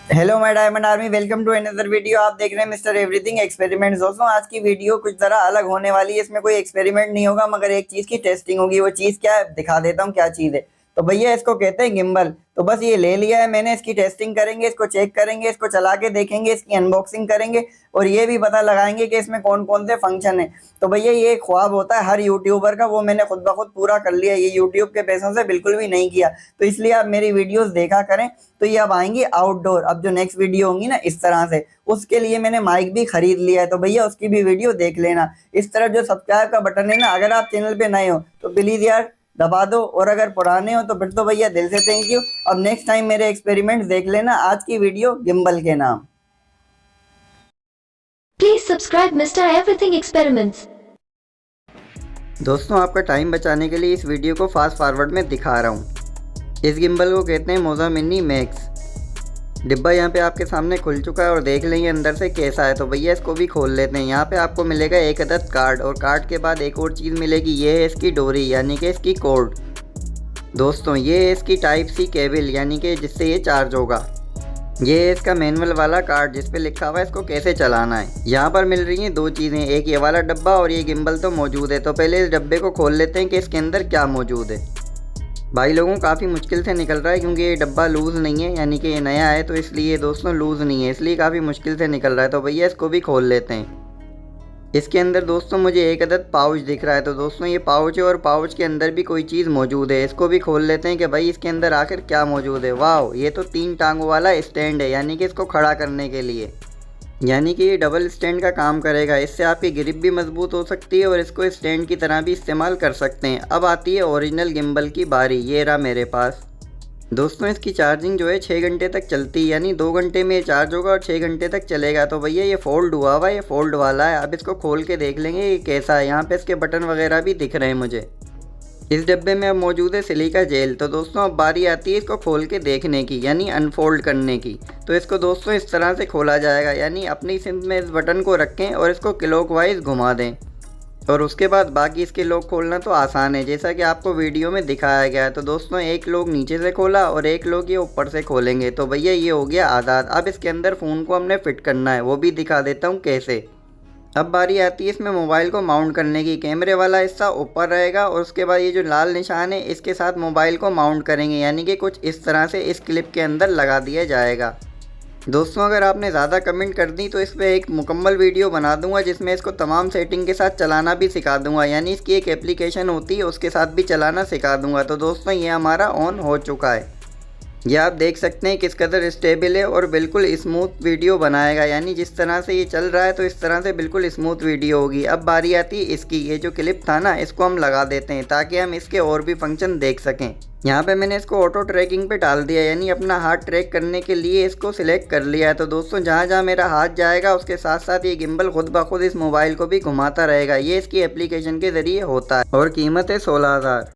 Hello my diamond army, welcome to another video. आप देख रहे हैं मिस्टर एवरीथिंग एक्सपेरिमेंट्स। दोस्तों, आज की वीडियो कुछ ज़रा अलग होने वाली है। इसमें कोई एक्सपेरिमेंट नहीं होगा, मगर एक चीज़ की टेस्टिंग होगी। वो चीज़ क्या है दिखा देता हूँ क्या चीज़ है। तो भैया इसको कहते हैं गिम्बल। तो बस ये ले लिया है मैंने, इसकी टेस्टिंग करेंगे, इसको चेक करेंगे, इसको चला के देखेंगे, इसकी अनबॉक्सिंग करेंगे और ये भी पता लगाएंगे कि इसमें कौन कौन से फंक्शन है। तो भैया ये एक ख्वाब होता है हर यूट्यूबर का, वो मैंने खुद ब खुद पूरा कर लिया। ये यूट्यूब के पैसों से बिल्कुल भी नहीं किया। तो इसलिए आप मेरी वीडियोस देखा करें। तो ये अब आएंगी आउटडोर। अब जो नेक्स्ट वीडियो होंगी ना इस तरह से, उसके लिए मैंने माइक भी खरीद लिया है। तो भैया उसकी भी वीडियो देख लेना। इस तरफ जो सब्सक्राइब का बटन है ना, अगर आप चैनल पे नए हो तो प्लीज़ यार दबा दो, और अगर पुराने हो तो फिर तो भैया दिल से थैंक यू। अब नेक्स्ट टाइम मेरे एक्सपेरिमेंट्स देख लेना। आज की वीडियो गिम्बल के नाम। Please subscribe Mr. Everything Experiments. दोस्तों, आपका टाइम बचाने के लिए इस वीडियो को फास्ट फॉरवर्ड में दिखा रहा हूँ। इस गिम्बल को कहते हैं मोजा मिनी मैक्स। डिब्बा यहाँ पे आपके सामने खुल चुका है और देख लेंगे अंदर से कैसा है। तो भैया इसको भी खोल लेते हैं। यहाँ पे आपको मिलेगा एक अदद कार्ड, और कार्ड के बाद एक और चीज़ मिलेगी। ये है इसकी डोरी, यानी कि इसकी कोड। दोस्तों, ये है इसकी टाइप सी केबल, यानी कि जिससे ये चार्ज होगा। ये है इसका मैनुअल वाला कार्ड जिस पे लिखा हुआ है इसको कैसे चलाना है। यहाँ पर मिल रही हैं दो चीज़ें, एक ये वाला डब्बा और ये गिम्बल तो मौजूद है। तो पहले इस डब्बे को खोल लेते हैं कि इसके अंदर क्या मौजूद है। भाई लोगों, काफ़ी मुश्किल से निकल रहा है क्योंकि ये डब्बा लूज़ नहीं है, यानी कि ये नया है। तो इसलिए दोस्तों लूज़ नहीं है, इसलिए काफ़ी मुश्किल से निकल रहा है। तो भैया इसको भी खोल लेते हैं। इसके अंदर दोस्तों मुझे एक अदद पाउच दिख रहा है। तो दोस्तों ये पाउच है और पाउच के अंदर भी कोई चीज़ मौजूद है। इसको भी खोल लेते हैं कि भाई इसके अंदर आखिर क्या मौजूद है। वाह, ये तो 3 टांगों वाला स्टैंड है, यानी कि इसको खड़ा करने के लिए, यानी कि ये डबल स्टैंड का काम करेगा। इससे आपकी ग्रिप भी मजबूत हो सकती है और इसको स्टैंड की तरह भी इस्तेमाल कर सकते हैं। अब आती है ओरिजिनल गिम्बल की बारी। ये रहा मेरे पास। दोस्तों, इसकी चार्जिंग जो है 6 घंटे तक चलती है, यानी 2 घंटे में ये चार्ज होगा और 6 घंटे तक चलेगा। तो भैया ये फोल्ड हुआ हुआ, ये फोल्ड वाला है। अब इसको खोल के देख लेंगे ये कैसा है। यहाँ पे इसके बटन वगैरह भी दिख रहे हैं मुझे। इस डब्बे में अब मौजूद है सिलिका जेल। तो दोस्तों अब बारी आती है इसको खोल के देखने की, यानी अनफोल्ड करने की। तो इसको दोस्तों इस तरह से खोला जाएगा, यानी अपनी सिंध में इस बटन को रखें और इसको क्लॉकवाइज घुमा दें, और उसके बाद बाकी इसके लॉक खोलना तो आसान है, जैसा कि आपको वीडियो में दिखाया गया है। तो दोस्तों एक लॉक नीचे से खोला और एक लॉक ये ऊपर से खोलेंगे। तो भैया ये हो गया आज़ाद। अब इसके अंदर फ़ोन को हमने फिट करना है, वो भी दिखा देता हूँ कैसे। अब बारी आती है इसमें मोबाइल को माउंट करने की। कैमरे वाला हिस्सा ऊपर रहेगा और उसके बाद ये जो लाल निशान है इसके साथ मोबाइल को माउंट करेंगे, यानी कि कुछ इस तरह से इस क्लिप के अंदर लगा दिया जाएगा। दोस्तों अगर आपने ज़्यादा कमेंट कर दी तो इस पर एक मुकम्मल वीडियो बना दूंगा जिसमें इसको तमाम सेटिंग के साथ चलाना भी सिखा दूंगा, यानी इसकी एक एप्लीकेशन होती है उसके साथ भी चलाना सिखा दूंगा। तो दोस्तों ये हमारा ऑन हो चुका है। ये आप देख सकते हैं किस कदर स्टेबल है और बिल्कुल स्मूथ वीडियो बनाएगा, यानी जिस तरह से ये चल रहा है तो इस तरह से बिल्कुल स्मूथ वीडियो होगी। अब बारी आती है इसकी। ये जो क्लिप था ना, इसको हम लगा देते हैं ताकि हम इसके और भी फंक्शन देख सकें। यहाँ पे मैंने इसको ऑटो ट्रैकिंग पे डाल दिया, यानी अपना हाथ ट्रैक करने के लिए इसको सिलेक्ट कर लिया है। तो दोस्तों जहाँ जहाँ मेरा हाथ जाएगा उसके साथ साथ ये गिम्बल खुद ब खुद इस मोबाइल को भी घुमाता रहेगा। ये इसकी एप्लीकेशन के ज़रिए होता है और कीमत है 16,000।